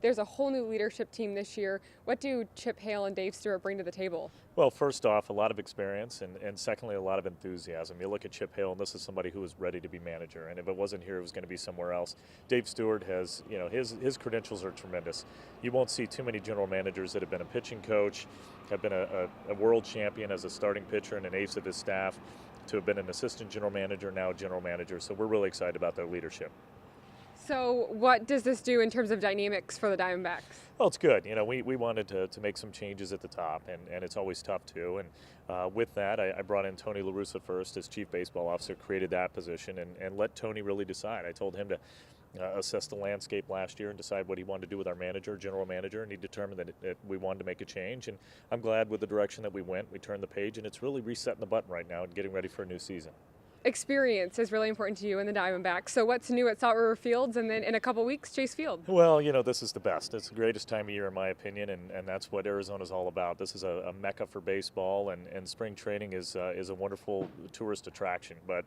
there's a whole new leadership team this year. What do Chip Hale and Dave Stewart bring to the table? Well, first off, a lot of experience, and secondly, a lot of enthusiasm. You look at Chip Hale, and this is somebody who is ready to be manager. And if it wasn't here, it was going to be somewhere else. Dave Stewart has, his credentials are tremendous. You won't see too many general managers that have been a pitching coach, have been a world champion as a starting pitcher and an ace of his staff, to have been an assistant general manager, now a general manager. So we're really excited about their leadership. So what does this do in terms of dynamics for the Diamondbacks? Well, it's good. We wanted to make some changes at the top, and it's always tough too. And with that, I brought in Tony La Russa first as chief baseball officer, created that position, and let Tony really decide. I told him to assess the landscape last year and decide what he wanted to do with our manager, general manager, and he determined that we wanted to make a change. And I'm glad with the direction that we went. We turned the page, and it's really resetting the button right now and getting ready for a new season. Experience is really important to you in the Diamondbacks. So what's new at Salt River Fields, and then in a couple weeks, Chase Field? Well, this is the best. It's the greatest time of year in my opinion, and that's what Arizona's all about. This is a mecca for baseball, and spring training is a wonderful tourist attraction. But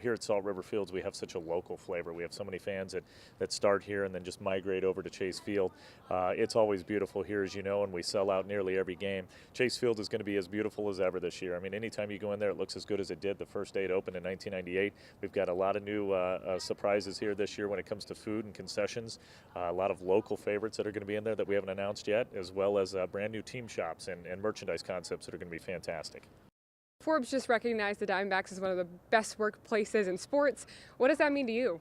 here at Salt River Fields, we have such a local flavor. We have so many fans that start here and then just migrate over to Chase Field. It's always beautiful here, as you know, and we sell out nearly every game. Chase Field is going to be as beautiful as ever this year. I mean, anytime you go in there, it looks as good as it did the first day it opened in 1998. We've got a lot of new surprises here this year when it comes to food and concessions. A lot of local favorites that are going to be in there that we haven't announced yet, as well as brand new team shops and merchandise concepts that are going to be fantastic. Forbes just recognized the Diamondbacks as one of the best workplaces in sports. What does that mean to you?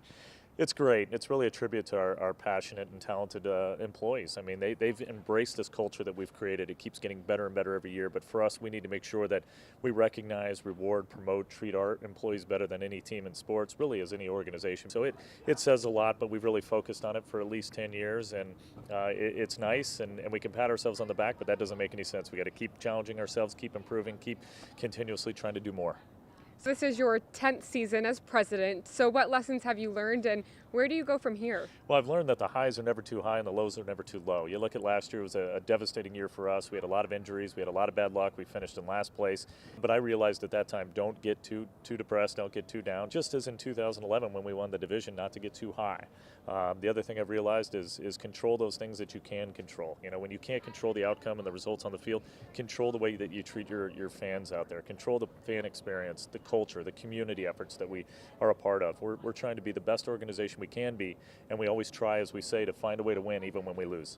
It's great. It's really a tribute to our passionate and talented employees. I mean, they've embraced this culture that we've created. It keeps getting better and better every year. But for us, we need to make sure that we recognize, reward, promote, treat our employees better than any team in sports, really as any organization. So it says a lot, but we've really focused on it for at least 10 years. And it's nice, and we can pat ourselves on the back, but that doesn't make any sense. We got to keep challenging ourselves, keep improving, keep continuously trying to do more. So this is your 10th season as president. So what lessons have you learned, and where do you go from here? Well, I've learned that the highs are never too high and the lows are never too low. You look at last year, it was a devastating year for us. We had a lot of injuries. We had a lot of bad luck. We finished in last place. But I realized at that time, don't get too depressed, don't get too down. Just as in 2011 when we won the division, not to get too high. The other thing I've realized is control those things that you can control. When you can't control the outcome and the results on the field, control the way that you treat your fans out there. Control the fan experience, the culture, the community efforts that we are a part of. We're trying to be the best organization we can be, and we always try, as we say, to find a way to win even when we lose.